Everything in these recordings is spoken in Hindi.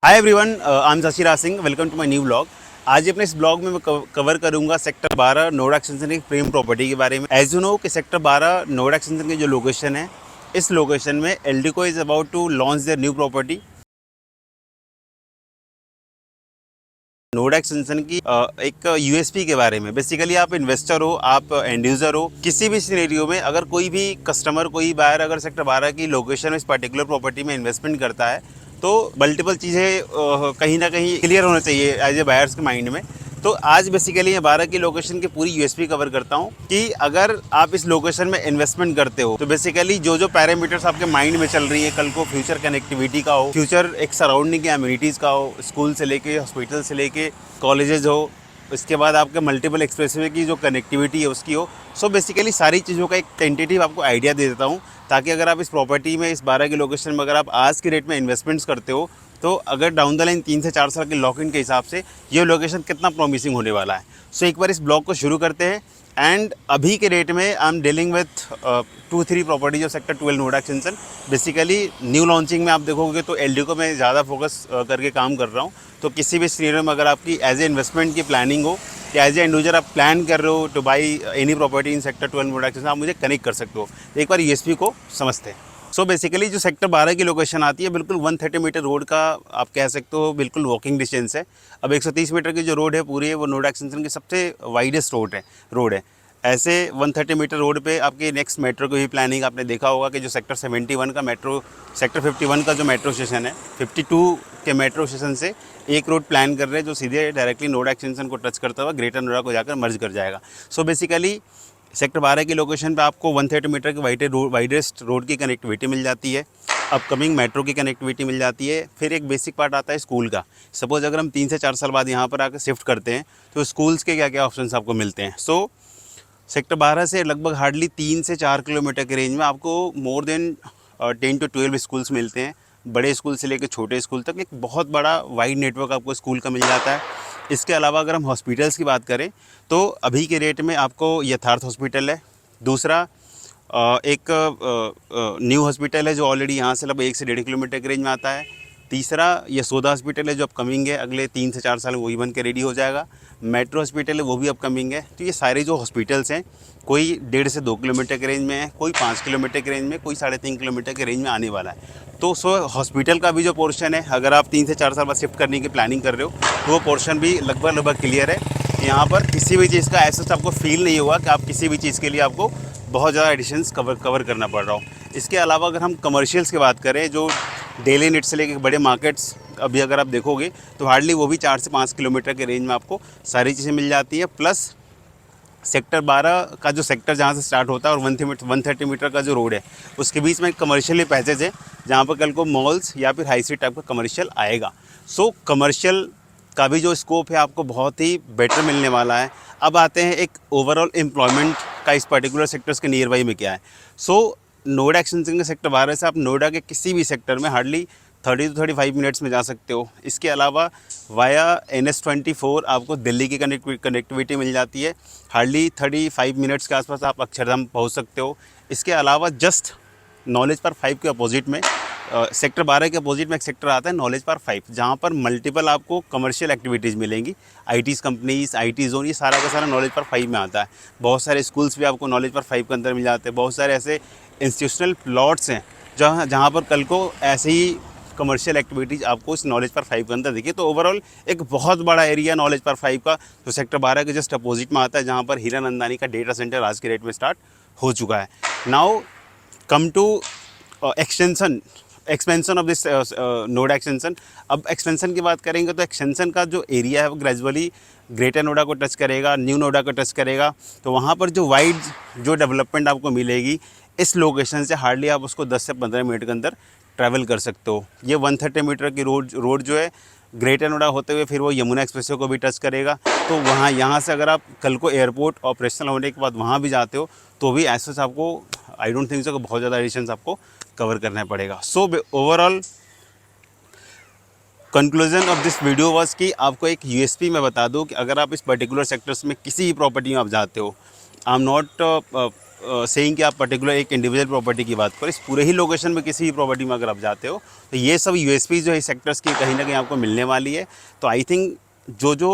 Hi everyone, I am Jashira Singh. Welcome to my new blog. आज अपने इस ब्लॉग में मैं कवर करूंगा सेक्टर 12 नोएडा एक्सटेंशन की प्रीमियम प्रॉपर्टी के बारे में। एज यू नो कि सेक्टर 12 नोएडा एक्सटेंशन की जो लोकेशन है, इस लोकेशन में Eldeco is about to launch their new property. Noida extension की एक यूएसपी के बारे में। बेसिकली आप इन्वेस्टर हो, आप एंड यूज़र हो, किसी भी सिनेरियो में अगर कोई भी कस्टमर, कोई बायर अगर सेक्टर 12 की लोकेशन में इस पर्टिकुलर प्रॉपर्टी में इन्वेस्टमेंट करता है तो मल्टीपल चीज़ें कहीं ना कहीं क्लियर होना चाहिए एज ए बायर्स के माइंड में। तो आज बेसिकली मैं 12 की लोकेशन की पूरी यूएसपी कवर करता हूँ कि अगर आप इस लोकेशन में इन्वेस्टमेंट करते हो तो बेसिकली जो जो पैरामीटर्स आपके माइंड में चल रही है, कल को फ्यूचर कनेक्टिविटी का हो, फ्यूचर एक सराउंडिंग के अम्यूनिटीज़ का हो, स्कूल से लेके हॉस्पिटल से लेके कॉलेजेस हो, इसके बाद आपके मल्टीपल एक्सप्रेसवे की जो कनेक्टिविटी है उसकी हो। सो बेसिकली सारी चीज़ों का एक टेंटेटिव आपको आइडिया दे देता हूँ, ताकि अगर आप इस प्रॉपर्टी में, इस 12 की लोकेशन में अगर आप आज की रेट में इन्वेस्टमेंट्स करते हो तो अगर डाउन द लाइन 3 से 4 साल के लॉक इन के हिसाब से ये लोकेशन कितना प्रॉमिसिंग होने वाला है। सो एक बार इस ब्लॉग को शुरू करते हैं। एंड अभी के रेट में I am dealing with 2-3 properties of sector 12 Noida extension. Basically new launching में आप देखोगे तो एल्डिको में ज़्यादा फोकस करके काम कर रहा हूँ। तो किसी भी सिनेरियो में अगर आपकी एज ए इन्वेस्टमेंट की प्लानिंग हो या एज ए एंड यूजर आप प्लान कर रहे हो two by any property in sector 12 Noida extension, आप मुझे कनेक्ट कर सकते हो। एक बार यूएसपी को समझते हैं। सो बेसिकली जो सेक्टर 12 की लोकेशन आती है, बिल्कुल 130 मीटर रोड का आप कह सकते हो, बिल्कुल वॉकिंग डिस्टेंस है। अब 130 मीटर की जो रोड है पूरी है, वो नोएडा एक्सटेंशन की सबसे वाइडेस्ट रोड है। ऐसे 130 मीटर रोड पे आपकी नेक्स्ट मेट्रो की भी प्लानिंग आपने देखा होगा कि जो सेक्टर 71 का मेट्रो, सेक्टर 51 का जो मेट्रो स्टेशन है, 52 के मेट्रो स्टेशन से एक रोड प्लान कर रहे हैं जो सीधे डायरेक्टली नोएडा एक्सटेंशन को टच करता हुआ ग्रेटर नोएडा को जाकर मर्ज कर जाएगा। सो बेसिकली सेक्टर 12 की लोकेशन पे आपको 130 मीटर की वाइडेस्ट रोड की कनेक्टिविटी मिल जाती है, अपकमिंग मेट्रो की कनेक्टिविटी मिल जाती है। फिर एक बेसिक पार्ट आता है स्कूल का। सपोज़ अगर हम 3 से 4 साल बाद यहाँ पर आकर शिफ्ट करते हैं तो स्कूल्स के क्या क्या ऑप्शंस आपको मिलते हैं। सो सेक्टर 12 से लगभग हार्डली 3 से 4 किलोमीटर के रेंज में आपको मोर देन 10 to 12 स्कूल्स मिलते हैं। बड़े स्कूल से लेकर छोटे स्कूल तक एक बहुत बड़ा वाइड नेटवर्क आपको स्कूल का मिल जाता है। इसके अलावा अगर हम हॉस्पिटल्स की बात करें तो अभी के रेट में आपको यथार्थ हॉस्पिटल है। दूसरा एक न्यू हॉस्पिटल है जो ऑलरेडी यहाँ से लगभग 1 से 1.5 किलोमीटर के रेंज में आता है। तीसरा यशोदा हॉस्पिटल है जो अपकमिंग है, अगले 3 से 4 साल में वही बन के रेडी हो जाएगा। मेट्रो हॉस्पिटल है वो भी अपकमिंग है। तो ये सारे जो हॉस्पिटल्स हैं, कोई 1.5 से 2 किलोमीटर के रेंज में है, कोई 5 किलोमीटर के रेंज में, कोई 3.5 किलोमीटर के रेंज में आने वाला है। तो सो हॉस्पिटल का भी जो पोर्शन है, अगर आप 3 से 4 साल बाद शिफ्ट करने की प्लानिंग कर रहे हो तो वो पोर्शन भी लगभग क्लियर है। यहाँ पर किसी भी चीज़ का ऐसा आपको फील नहीं होगा कि आप किसी भी चीज़ के लिए आपको बहुत ज़्यादा एडिशंस कवर करना पड़ रहा हो। इसके अलावा अगर हम कमर्शियल्स की बात करें, जो डेली नीड से लेकर बड़े मार्केट्स अभी अगर आप देखोगे तो हार्डली वो भी 4 से 5 किलोमीटर के रेंज में आपको सारी चीज़ें मिल जाती है। प्लस सेक्टर 12 का जो सेक्टर जहाँ से स्टार्ट होता है और 130 मीटर का जो रोड है उसके बीच में एक कमर्शियल पैसेज है जहाँ पर कल को मॉल्स या फिर हाई स्ट्रीट टाइप का कमर्शियल आएगा। सो कमर्शियल का भी जो स्कोप है आपको बहुत ही बेटर मिलने वाला है। अब आते हैं एक ओवरऑल एम्प्लॉयमेंट का इस पर्टिकुलर सेक्टर्स के नियर बाई में क्या है। सो नोएडा एक्सटेंशन के सेक्टर 12 से आप नोएडा के किसी भी सेक्टर में हार्डली 30 to 35 मिनट्स में जा सकते हो। इसके अलावा वाया NH24 आपको दिल्ली की कनेक्टिविटी मिल जाती है। हार्डली 35 मिनट्स के आसपास आप अक्षरधाम पहुंच सकते हो। इसके अलावा जस्ट नॉलेज पार्क 5 के अपोजिट में, सेक्टर 12 के अपोजिट में एक सेक्टर आता है नॉलेज पार्क 5, जहाँ पर मल्टीपल आपको कमर्शियल एक्टिविटीज़ मिलेंगी। आईटीज़ कंपनीज, आईटी जोन, ये सारा का सारा नॉलेज पार्क 5 में आता है। बहुत सारे स्कूल्स भी आपको नॉलेज पार्क 5 के अंदर मिल जाते हैं। बहुत सारे ऐसे इंस्टीट्यूशनल प्लॉट्स हैं जहाँ पर कल को ऐसे ही कमर्शियल एक्टिविटीज़ आपको इस नॉलेज पार्क 5 के अंदर देखिए। तो ओवरऑल एक बहुत बड़ा एरिया नॉलेज पार्क 5 का जो सेक्टर 12 के जस्ट अपोजिट में आता है, जहाँ पर हीरानंदानी का डेटा सेंटर आज के डेट में स्टार्ट हो चुका है। Now come to expansion of this Noida extension. अब एक्सपेंशन की बात करेंगे तो एक्सटेंशन का जो एरिया है वो ग्रेजुअली ग्रेटर नोएडा को टच करेगा, न्यू नोएडा को टच करेगा। तो वहाँ पर जो वाइड जो डेवलपमेंट आपको मिलेगी इस लोकेशन से हार्डली आप उसको 10 से 15 मिनट के अंदर ट्रैवल कर सकते हो। ये 130 मीटर की रोड जो है ग्रेटर नोएडा होते हुए फिर वो यमुना एक्सप्रेसवे को भी टच करेगा। तो वहाँ यहाँ से अगर आप कल को एयरपोर्ट ऑपरेशनल होने के बाद वहाँ भी जाते हो तो भी ऐसे आपको आई डोंट थिंक सो बहुत ज़्यादा एडिशंस आपको कवर करना पड़ेगा। So overall conclusion of this video was कि आपको एक यूएसपी मैं बता दूं कि अगर आप इस पर्टिकुलर सेक्टर्स में किसी भी प्रॉपर्टी में आप जाते हो, आई एम नॉट सेइंग कि आप पर्टिकुलर एक इंडिविजुअल प्रॉपर्टी की बात करो, इस पूरे ही लोकेशन में किसी भी प्रॉपर्टी में अगर आप जाते हो तो ये सब यूएसपी जो है सेक्टर्स की कहीं ना कहीं आपको मिलने वाली है। तो आई थिंक जो जो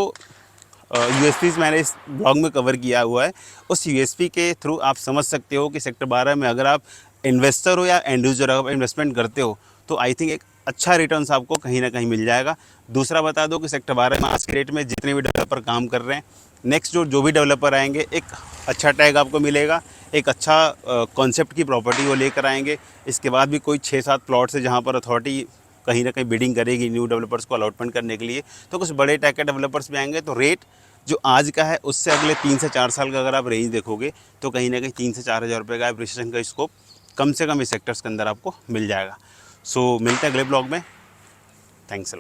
यूएसपीज मैंने इस ब्लॉग में कवर किया हुआ है, उस यूएसपी के थ्रू आप समझ सकते हो कि सेक्टर 12 में अगर आप इन्वेस्टर हो या एंड यूजर अगर इन्वेस्टमेंट करते हो तो आई थिंक एक अच्छा रिटर्न्स आपको कहीं ना कहीं मिल जाएगा। दूसरा बता दो कि सेक्टर 12 में आज के डेट में जितने भी डेवलपर काम कर रहे हैं, नेक्स्ट जो भी डेवलपर आएंगे एक अच्छा टैग आपको मिलेगा, एक अच्छा कॉन्सेप्ट की प्रॉपर्टी वो लेकर आएंगे। इसके बाद भी कोई 6-7 प्लॉट्स है जहाँ पर अथॉरिटी कहीं ना कहीं बिडिंग करेगी न्यू डेवलपर्स को अलॉटमेंट करने के लिए, तो कुछ बड़े टैग के डेवलपर्स भी आएंगे। तो रेट जो आज का है उससे अगले 3 से 4 साल का अगर आप रेंज देखोगे तो कहीं ना कहीं 3 से 4 हज़ार रुपये का एप्रिसिएशन का स्कोप कम से कम इस सेक्टर्स के अंदर आपको मिल जाएगा। सो मिलते हैं अगले ब्लॉग में। Thanks a lot.